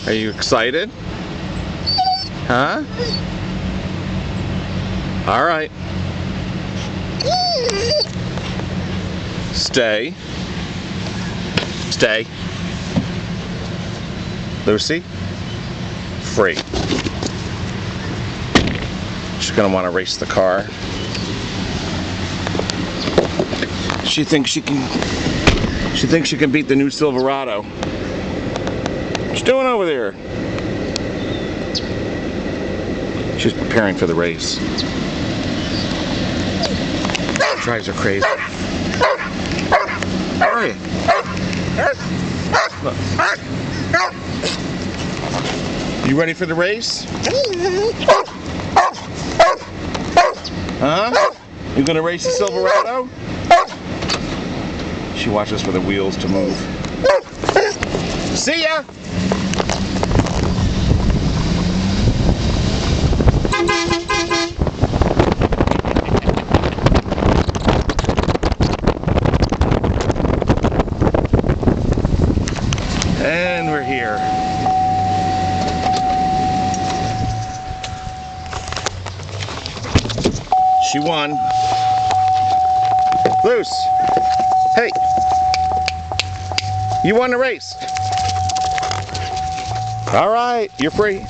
Are you excited? Huh? All right. Stay. Stay. Lucy? Free. She's gonna want to race the car. She thinks she can beat the new Silverado. What's she doing over there? She's preparing for the race. Drives her crazy. Where are you? Look. You ready for the race? Huh? You gonna race the Silverado? She watches for the wheels to move. See ya! And we're here. She won. Luce. Hey. You won the race. All right, you're free.